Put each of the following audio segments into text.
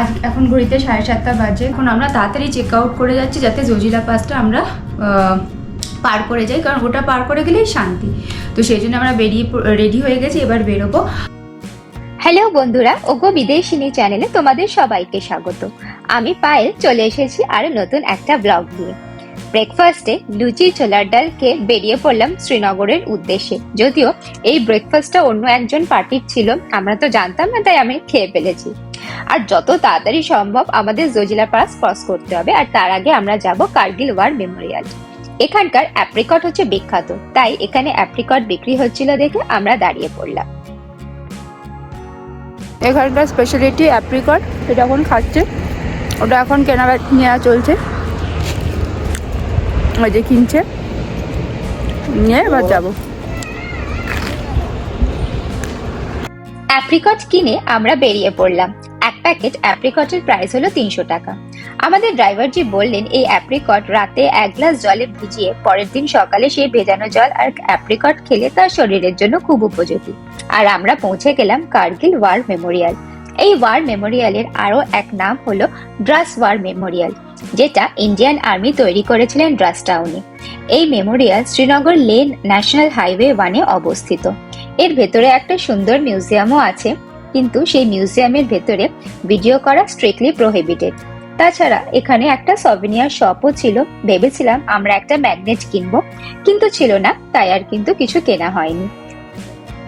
আজ এখন ঘড়িতে 7:30 বাজে। এখন আমরা তাড়াতাড়ি চেক আউট করে যাচ্ছি যাতে জজিলা পাসটা আমরা পার করে যাই, কারণ ওটা পার করে গেলেই শান্তি। তো সেই জন্য আমরা রেডি হয়ে গেছি, এবার বেরোবো। হ্যালো বন্ধুরা, ওগো বিদেশিনী চ্যানেলে তোমাদের সবাইকে স্বাগত। আমি পায়েল চলে এসেছি আরো নতুন একটা ব্লগ নিয়ে। ব্রেকফাস্টে লুচি ছোলার ডাল খেয়ে বেরিয়ে পড়লাম শ্রীনগরের উদ্দেশ্যে। যদিও এই ব্রেকফাস্টটা অন্য একজন পার্টির ছিল, আমরা তো জানতাম না, তাই আমি খেয়ে ফেলেছি। আর যত তাড়াতাড়ি সম্ভব আমাদের জজিলা পাস ক্রস করতে হবে, আর তার আগে আমরা যাব কার্গিল ওয়ার মেমোরিয়াল। এখানকার অ্যাপ্রিকট হচ্ছে বিখ্যাত, তাই এখানে অ্যাপ্রিকট বিক্রি হচ্ছিল দেখে আমরা দাঁড়িয়ে পড়লাম। এখানকার স্পেশালিটি অ্যাপ্রিকট, এটা এখন খাচ্ছে, ওটা এখন নেওয়া চলছে, ওই যে কিনছে, নিয়ে এবার যাবো। অ্যাপ্রিকট কিনে আমরা বেরিয়ে পড়লাম। এক প্যাকেট অ্যাপ্রিকটের প্রাইস হলো 300 টাকা। আমাদের ড্রাইভারজি বললেন এই অ্যাপ্রিকট রাতে 1 গ্লাস জলে ভিজিয়ে পরের দিন সকালে সেই ভেজানো জল আর অ্যাপ্রিকট খেলে তার শরীরের জন্য খুব উপযোগী। আর আমরা পৌঁছে গেলাম কার্গিল ওয়ার মেমোরিয়াল। এই ওয়ার মেমোরিয়ালের আরো এক নাম হলো ড্রাস ওয়ার মেমোরিয়াল, যেটা ইন্ডিয়ান আর্মি তৈরি করেছিলেন ড্রাস টাউনে। এই memorial Srinagar Leh national highway 1-এ অবস্থিত। এর ভেতরে একটা সুন্দর মিউজিয়ামও আছে, কিন্তু সেই মিউজিয়ামের ভেতরে ভিডিও করা স্ট্রিক্টলি প্রহিবিটেড। তাছাড়া এখানে একটা সভিনিয়ার শপও ছিল। ভেবেছিলাম আমরা একটা ম্যাগনেট কিনবো, কিন্তু ছিল না, তাই আর কিন্তু কিছু কেনা হয়নি।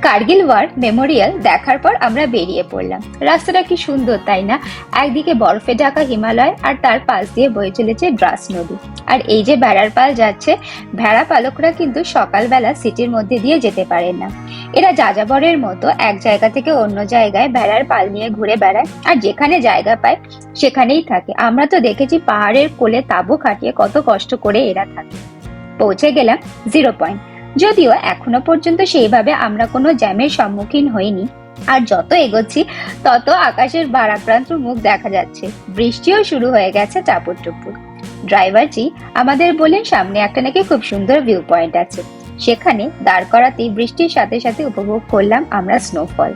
কার্গিল ওয়ার মেমোরিয়াল দেখার পর আমরা বেরিয়ে পড়লাম। রাস্তাটা কি সুন্দর, তাই না? একদিকে বরফে ঢাকা হিমালয়, আর তার পাশ দিয়ে বয়ে চলেছে ড্রাস নদী। আর এই যে ভেড়ার পাল যাচ্ছে, ভেড়া পালকরা কিন্তু সকালবেলা সিটির মধ্যে দিয়ে যেতে পারেন না। এরা যাযাবরের মতো এক জায়গা থেকে অন্য জায়গায় ভেড়ার পাল নিয়ে ঘুরে বেড়ায়, আর যেখানে জায়গা পায় সেখানেই থাকে। আমরা তো দেখেছি পাহাড়ের কোলে তাঁবু খাটিয়ে কত কষ্ট করে এরা থাকে। পৌঁছে গেলাম 0 পয়েন্ট। যদিও এখনো পর্যন্ত সেইভাবে আমরা কোনো জ্যামের সম্মুখীন হইনি। আর যত এগোচ্ছি তত আকাশের ভারাক্রান্ত মুখ দেখা যাচ্ছে। বৃষ্টিও শুরু হয়ে গেছে টাপুর টুপুর। ড্রাইভারজি আমাদের বলেন সামনে একটা নাকি খুব সুন্দর ভিউ পয়েন্ট আছে, সেখানে দাঁড় করাতেই বৃষ্টির সাথে সাথে উপভোগ করলাম আমরা স্নোফল।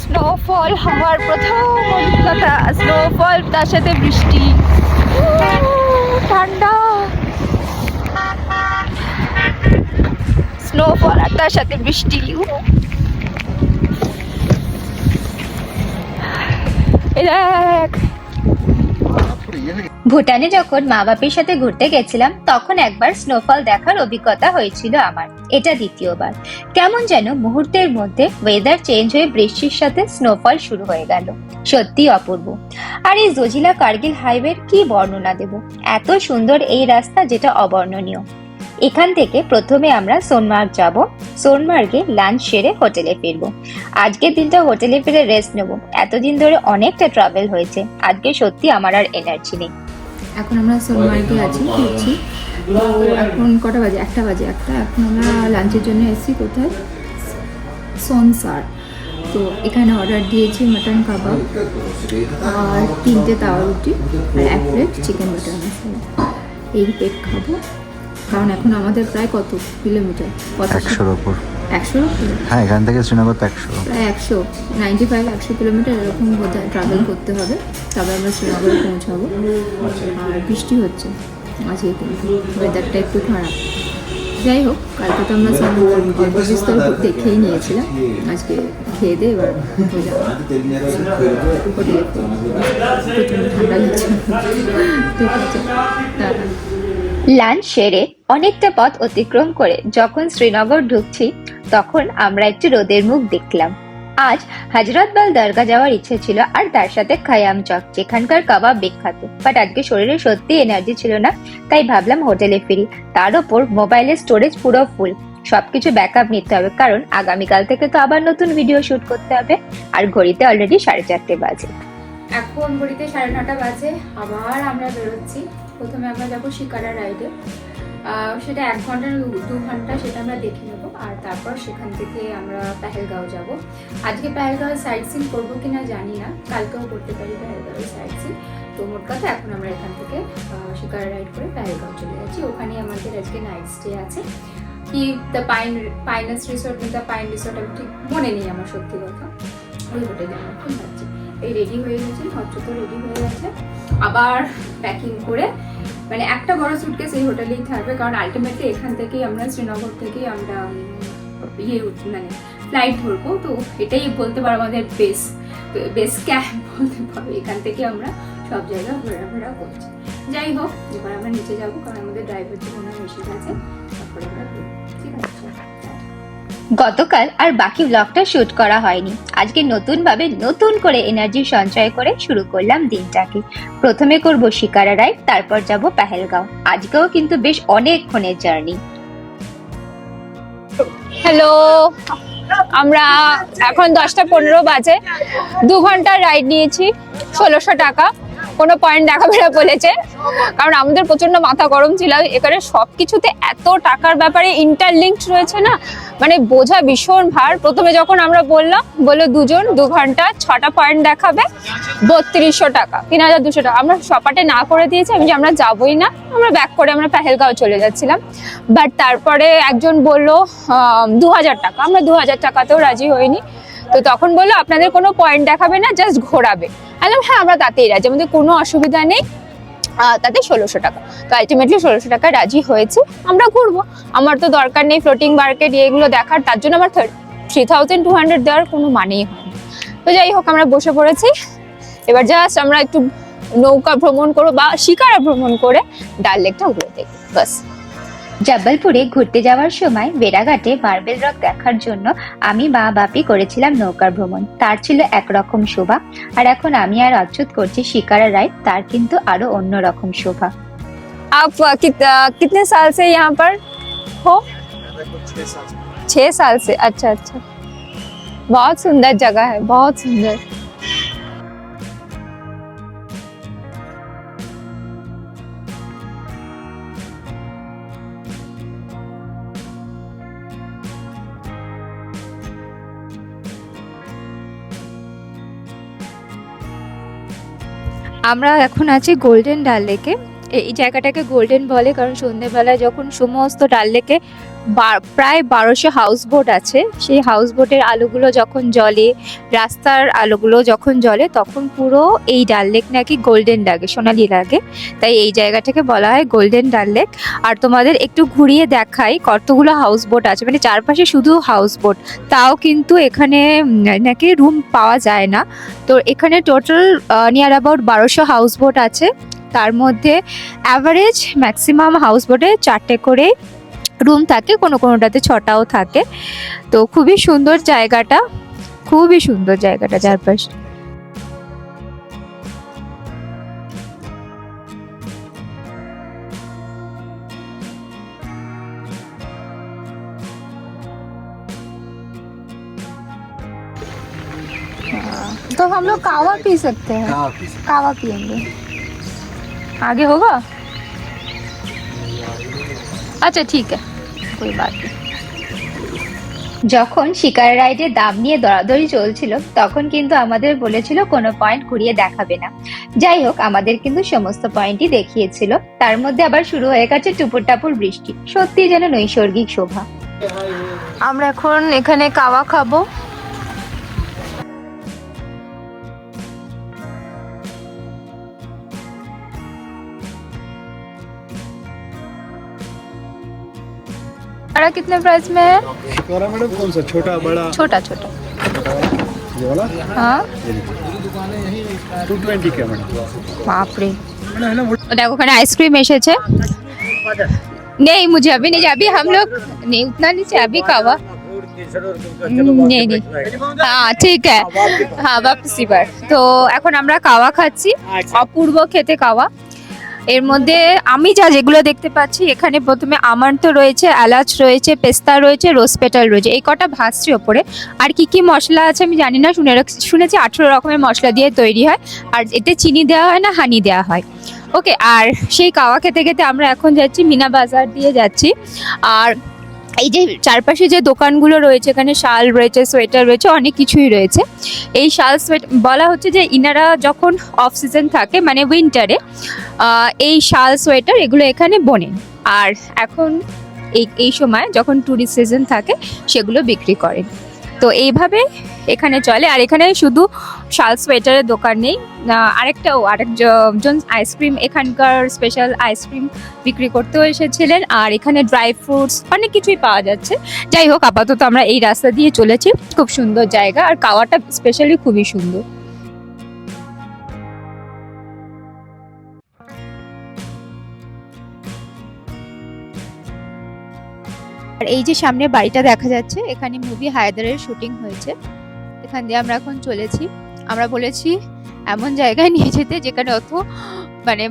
স্নোফল আমার প্রথম অভিজ্ঞতা, স্নোফল তার সাথে বৃষ্টি, ঠান্ডা স্নোফল আর তার সাথে বৃষ্টি। ভুটানে যখন মা বাপের সাথে ঘুরতে গেছিলাম তখন একবার স্নোফল দেখার অভিজ্ঞতা হয়েছিল আমার, এটা দ্বিতীয়বার। কেমন যেন মুহূর্তের মধ্যে ওয়েদার চেঞ্জ হয়ে বৃষ্টির সাথে স্নোফল শুরু হয়ে গেল। সত্যি অপূর্ব। আর এই জজিলা কার্গিল হাইওয়ের কি বর্ণনা দেব, এত সুন্দর এই রাস্তা যেটা অবর্ণনীয়। এখান থেকে প্রথমে আমরা সোনমার্গ যাব। সোনমার্গে লাঞ্চ সেরে হোটেলে ফিরবো। আজকের দিনটা হোটেলে ফিরে রেস্ট নেব। এতদিন ধরে অনেকটা ট্রাভেল হয়েছে, আজকে সত্যি আমার আর এনার্জি নেই। এখন আমরা সোনমার্গে আছি, ফিরছি। তো এখন কটা বাজে? 1টা বাজে। এখন আমরা লাঞ্চের জন্য এসেছি কোথায়? সোনসার। তো এখানে অর্ডার দিয়েছি মাটন কাবাব আর 3টে তাওয়া রুটি আর 1 প্লেট চিকেন বাটার মশলা। এই প্লেট খাবো, কারণ এখন আমাদের প্রায় কত কিলোমিটার? 100-এর উপর। 100-এর উপর? হ্যাঁ, এখান থেকে শ্রীনগর তো 100, প্রায় 195-100 কিলোমিটার এরকম বোধহয় ট্রাভেল করতে হবে, তবে আমরা শ্রীনগরে পৌঁছাবো। আর বৃষ্টি হচ্ছে আজকে, কিন্তু ওয়েদারটা একটু খারাপ। যাই হোক, কালকে তো আমরা বিস্তর দেখেই নিয়েছিলাম, আজকে খেয়ে দিয়ে এবার হোটেলে ঠান্ডা লাগছে। ঠিক আছে, লাঞ্চ সেরে অনেকটা পথ অতিক্রম করে যখন শ্রীনগর ঢুকছি তখন আমরা একটু রোদের মুখ দেখলাম। আজ হজরতবাল দরগা যাওয়ার ইচ্ছে ছিল, আর তার সাথে খায়াম চক, যেখানকার কাবাব বিখ্যাত। বাট আজকে শরীরে সত্যি এনার্জি ছিল না, তাই ভাবলাম হোটেলে ফিরি। তার উপর মোবাইলের স্টোরেজ পুরো ফুল, সবকিছু ব্যাকআপ নিতে হবে, কারণ আগামীকাল থেকে তো আবার নতুন ভিডিও শুট করতে হবে। আর ঘড়িতে অলরেডি 4:30 বাজে। এখন ঘড়িতে 9:30 বাজে। আবার আমরা বেরোচ্ছি। প্রথমে আমরা যাবো শিকারা রাইডে, সেটা 1 ঘন্টা 2 ঘন্টা, সেটা আমরা দেখে নেব। আর তারপর সেখান থেকে আমরা পেহেলগাঁও যাব। আজকে পেহেলগাঁও সাইট সিন করবো কিনা জানি না, কালকেও করতে পারি পেহেলগাঁও সাইট সিন। তো মোট কথা এখন আমরা এখান থেকে শিকারা রাইড করে পেহেলগাঁও চলে যাচ্ছি। ওখানে আমাদের আজকে নাইট স্টে আছে, কি the Pinus resort, the pine resort, আমি ঠিক মনে নেই আমার, সত্যি কথা। ওই হোটেলে আমরা এখন যাচ্ছি। এই রেডি হয়ে গেছে, হচ্ছে তো রেডি হয়ে গেছে। আবার প্যাকিং করে মানে একটা বড় সুটকেস এই হোটেলেই থাকবে, কারণ আলটিমেটলি এখান থেকেই আমরা শ্রীনগর থেকেই আমরা মানে ফ্লাইট ধরবো। তো এটাই বলতে পারো আমাদের বেস ক্যাম্প বলতে পারো, এখান থেকে আমরা সব জায়গায় ঘোরাফেরা করছি। যাই হোক, এবার আমরা নিচে যাবো, কারণ আমাদের ড্রাইভার যে মনে হয় এসে গেছে, তারপরে আমরা ঘুরবো। ঠিক আছে। গতকাল আর বাকি ব্লগটা শুট করা হয়নি। আজকে নতুন করে এনার্জি সঞ্চয় করে শুরু করলাম দিনটাকে। প্রথমে করব শিকারা রাইড, তারপর যাব পেহেলগাঁও। আজকেও কিন্তু বেশ অনেকক্ষণের জার্নি। হ্যালো, আমরা এখন 10:15 বাজে। 2 ঘন্টার রাইড নিয়েছি, 1600 টাকা। কোনো পয়েন্ট দেখাবে না বলেছে, কারণ আমাদের প্রচন্ড মাথা গরম ছিল। এখানে সবকিছুতে এত টাকার ব্যাপারে ইন্টারলিঙ্কড রয়েছে না, মানে বোঝা ভীষণ ভার। প্রথমে যখন আমরা বললো দুজন 2 ঘন্টা 6টা পয়েন্ট দেখাবে, 3200 টাকা, 3200 টাকা। আমরা সপাটে না করে দিয়েছি, আমি যে আমরা যাবোই না, আমরা ব্যাক করে আমরা পেহেলগাঁও চলে যাচ্ছিলাম। বাট তারপরে একজন বললো 2000 টাকা। আমরা 2000 টাকাতেও রাজি হইনি। তো তখন বললো আপনাদের কোনো পয়েন্ট দেখাবে না, জাস্ট ঘোরাবে। বললাম হ্যাঁ, আমরা তাতেই রাজি, আমাদের কোনো অসুবিধা নেই, তাতে 1600 টাকা। তো আলটিমেটলি 1600 টাকা রাজি হয়েছে, আমরা ঘুরবো। আমার তো দরকার নেই ফ্লোটিং মার্কেট এগুলো দেখার, তার জন্য আমার 3200 দেওয়ার কোনো মানেই হয় না। তো যাই হোক, আমরা বসে পড়েছি। এবার জাস্ট আমরা একটু নৌকা ভ্রমণ করবো বা শিকারা ভ্রমণ করে ডাল লেকটা ঘুরে দেখবো, বাস। জব্বলপুরে ঘুরতে যাওয়ার সময় বেড়াঘাটে মার্বেল রক দেখার জন্য আমি মা বাপি করেছিলাম নৌকার ভ্রমণ। তার ছিল একরকম শোভা, আর এখন আমি আর অচ্যুত করছি শিকারা রাইড, তার কিন্তু আরো অন্যরকম শোভা। आप कितने साल से यहाँ पर हो? 6 साल से। अच्छा अच्छा, बहुत सुंदर जगह है, बहुत सुंदर। আমরা এখন আছি গোল্ডেন ডাল লেকে। এই জায়গাটাকে গোল্ডেন বলে কারণ সন্ধ্যেবেলায় যখন সমস্ত ডাল লেকে প্রায় 1200 হাউস বোট আছে, সেই হাউস বোটের আলোগুলো যখন জ্বলে, রাস্তার আলোগুলো যখন জ্বলে, তখন পুরো এই ডাল লেক নাকি গোল্ডেন লাগে, সোনালি লাগে। তাই এই জায়গাটাকে বলা হয় গোল্ডেন ডাল লেক। আর তোমাদের একটু ঘুরিয়ে দেখাই কতগুলো হাউস বোট আছে, মানে চারপাশে শুধু হাউস বোট। তাও কিন্তু এখানে নাকি রুম পাওয়া যায় না। তো এখানে total near about 1200 house boat আছে। তার মধ্যে অ্যাভারেজ ম্যাক্সিমাম হাউস বোটে 4টে করে রুম থাকে, কোনোটাতে 6টাও থাকে। তো খুবই সুন্দর জায়গাটা, খুবই সুন্দর জায়গাটা চারপাশ। तो हम लोग कावा पी सकते हैं, कावा पियेंगे। आगे होगा? अच्छा ठीक है, कोई बात नहीं। যখন শিকারা রাইডের দাম নিয়ে দরাদরি চলছিল, তখন কিন্তু আমাদের বলেছিল কোনো পয়েন্ট ঘুরিয়ে দেখাবে না। যাই হোক, আমাদের কিন্তু সমস্ত পয়েন্টই দেখিয়েছিল। তার মধ্যে আবার শুরু হয়ে গেছে টুপুর টাপুর বৃষ্টি, সত্যি যেন নৈসর্গিক শোভা। আমরা এখন এখানে কাওয়া খাবো। बड़ा कितने प्राइस में है? शिकारा मैडम कौन सा, छोटा बड़ा? छोटा छोटा। ये वाला? हाँ, 220 का मैडम। बाप रे। देखो ওখানে আইসক্রিম এসেছে। नहीं, मुझे अभी नहीं, अभी हम लोग नहीं, उतना नहीं चाहिए अभी कावा। नहीं नहीं, हाँ ठीक है, हाँ वापसी पर। তো এখন আমরা কাওয়া খাচ্ছি, অপূর্ব খেতে কাওয়া। এর মধ্যে আমি যেগুলো দেখতে পাচ্ছি, এখানে প্রথমে আমন্ড রয়েছে, এলাচ রয়েছে, পেস্তা রয়েছে, রোজ পেটাল রয়েছে, এই কটা ভাসছে ওপরে। আর কি কি মশলা আছে আমি জানি না, শুনেছি 18 রকমের মশলা দিয়ে তৈরি হয়, আর এতে চিনি দেওয়া হয় না, হানি দেওয়া হয়। ওকে, আর সেই কাওয়া খেতে খেতে আমরা এখন যাচ্ছি মিনা বাজার দিয়ে যাচ্ছি। আর এই যে চারপাশে যে দোকানগুলো রয়েছে, এখানে শাল রয়েছে, সোয়েটার রয়েছে, অনেক কিছুই রয়েছে। এই শাল সোয়েটার বলা হচ্ছে যে ইনারা যখন অফ সিজন থাকে, মানে উইন্টারে, এই শাল সোয়েটার এগুলো এখানে বোনেন। আর এখন এই সময় যখন ট্যুরিস্ট সিজন থাকে, সেগুলো বিক্রি করেন। তো এইভাবে এখানে চলে। আর এখানে শুধু শাল সোয়েটারের দোকান নেই, আরেকজন আইসক্রিম, এখানকার স্পেশাল আইসক্রিম বিক্রি করতেও এসেছিলেন। আর এখানে ড্রাই ফ্রুটস অনেক কিছুই পাওয়া যাচ্ছে। যাই হোক, আপাতত আমরা এই রাস্তা দিয়ে চলেছি। খুব সুন্দর জায়গা, আর কাওয়াটা স্পেশালি খুবই সুন্দর। আর এই যে সামনে বাড়িটা দেখা যাচ্ছে, এখানে মুভি হায়দারের শুটিং হয়েছে। এখান দিয়ে আমরা এখন চলেছি। আমরা বলেছি এমন জায়গায় নিয়ে যেতে যেখানে অত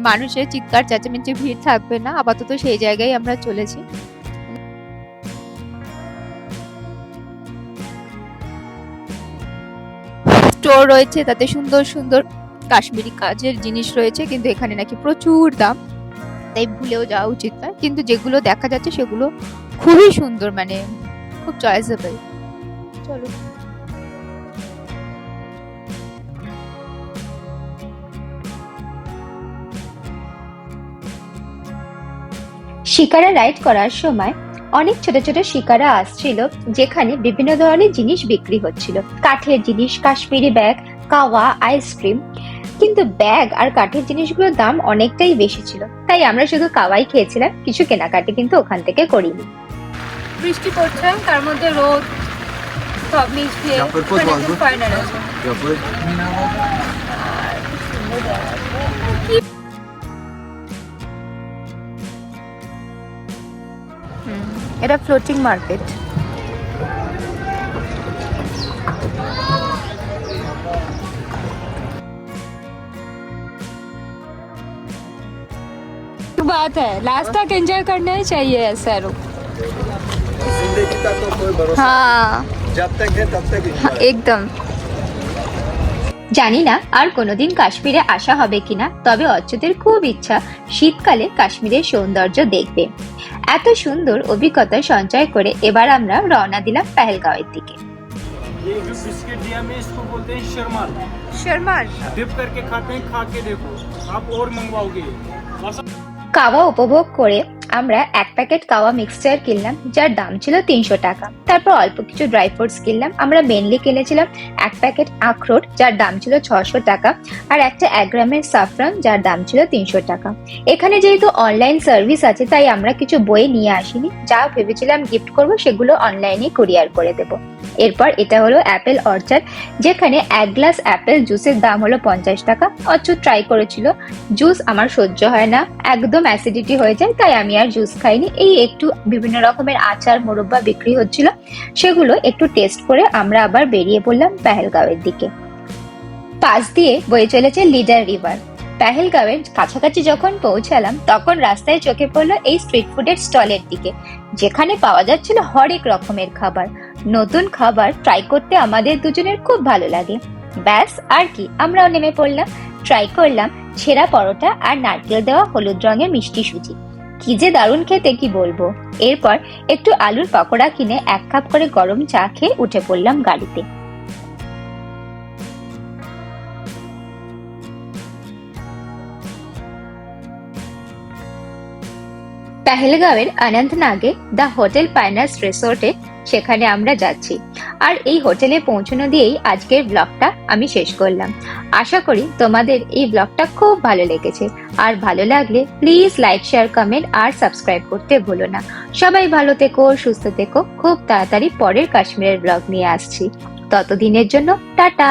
মানুষের চিৎকার চেঁচামেচি ভিড় থাকবে না। আপাতত সেই জায়গায় আমরা চলেছি। স্টোর রয়েছে, তাতে সুন্দর সুন্দর কাশ্মীরি কাজের জিনিস রয়েছে, কিন্তু এখানে নাকি প্রচুর দাম, তাই ভুলেও যাওয়া উচিত নয়। কিন্তু যেগুলো দেখা যাচ্ছে সেগুলো খুবই সুন্দর, খুব চয়েসেবল। চলো। শিকারা রাইড করার সময় অনেক ছোট ছোট শিকারা আসছিল, যেখানে বিভিন্ন ধরনের জিনিস বিক্রি হচ্ছিল। কাঠের জিনিস, কাশ্মীরি ব্যাগ, কাওয়া, আইসক্রিম। কিন্তু ব্যাগ আর কাঠের জিনিসগুলোর দাম অনেকটাই বেশি ছিল, তাই আমরা শুধু কাওয়াই খেয়েছিলাম, কিছু কেনাকাটি কিন্তু ওখান থেকে করিনি। বৃষ্টি পড়ছে, তার মধ্যে রোদ, সব মিশিয়ে ফাইনাল আছে। এটা ফ্লোটিং মার্কেট। बात है, लास्ट तक एंजॉय करना ही चाहिए ऐसा रुक। जिंदगी का तो कोई भरोसा हाँ, जब तक है तब तक enjoy। एकदम। জানি না আর কোনোদিন কাশ্মীরে আসা হবে কিনা, তবে অচ্যুতের খুব ইচ্ছা শীতকালে কাশ্মীরের সৌন্দর্য দেখবে। এত সুন্দর অভিজ্ঞতা সঞ্চয় করে এবার আমরা রওনা দিলাম পেহেলগাঁওয়ের দিকে। ये जो बिस्किट दिया मैं इसको बोलते हैं शर्माल। शर्माल डिप करके खाते हैं, खा के देखो आप और मंगवाओगे। কাওয়া উপভোগ করে আমরা এক প্যাকেট কাওয়া মিক্সচার কিনলাম, যার দাম ছিল 300 টাকা। তারপর অল্প কিছু ড্রাই ফ্রুটস কিনলাম। আমরা মেনলি কিনেছিলাম এক প্যাকেট আখরোট, যার দাম ছিল 600 টাকা, আর একটা 1 গ্রামের সাফরান, যার দাম ছিল 300 টাকা। এখানে যেহেতু অনলাইন সার্ভিস আছে, তাই আমরা কিছু বই নিয়ে আসিনি। যা ভেবেছিলাম গিফট করব, সেগুলো অনলাইনে কুরিয়ার করে দেব। এরপর এটা হলো অ্যাপেল অর্চার্ড, যেখানে 1 গ্লাস অ্যাপেল জুসের দাম হলো 50 টাকা। অচ্যুত ট্রাই করেছিল, জুস আমার সহ্য হয় না, একদম অ্যাসিডিটি হয়ে যায়, তাই আমি আর জুস খাইনি। এই একটু বিভিন্ন রকমের আচার মোরব্বা বিক্রি হচ্ছিল, সেগুলো একটু টেস্ট করে আমরা আবার বেরিয়ে পড়লাম পেহেলগাঁওয়ের দিকে। পাশ দিয়ে বয়ে চলেছে লিডার রিভার। পেহেলগাঁওয়ের কাছাকাছি যখন পৌঁছালাম, তখন রাস্তায় চোখে পড়লো এই স্ট্রিট ফুডের স্টলের দিকে, যেখানে পাওয়া যাচ্ছিল হরেক রকমের খাবার। নতুন খাবার ট্রাই করতে আমাদের দুজনের খুব ভালো লাগে। ব্যাস আর কি, আমরাও নেমে পড়লাম। ট্রাই করলাম ছেঁড়া পরোটা আর নারকেল দেওয়া হলুদ রঙের মিষ্টি সুজি। কি যে দারুণ খেতে, কি বলবো। এরপর একটু আলুর পকোড়া কিনে 1 কাপ করে গরম চা খেয়ে উঠে পড়লাম গাড়িতে। পেহেলগাঁওয়ের অনন্তনাগে দ্য হোটেল পাইনাস রিসোর্টে, সেখানে আমরা যাচ্ছি। আর এই হোটেলে পৌঁছানো দিয়েই আজকের ব্লগটা আমি শেষ করলাম। আশা করি তোমাদের এই ব্লগটা খুব ভালো লেগেছে। আর ভালো লাগলে প্লিজ লাইক, শেয়ার, কমেন্ট আর সাবস্ক্রাইব করতে ভুলো না। সবাই ভালো থেকো, সুস্থ থেকো। খুব তাড়াতাড়ি পরের কাশ্মীরের ব্লগ নিয়ে আসছি। ততদিনের জন্য টাটা।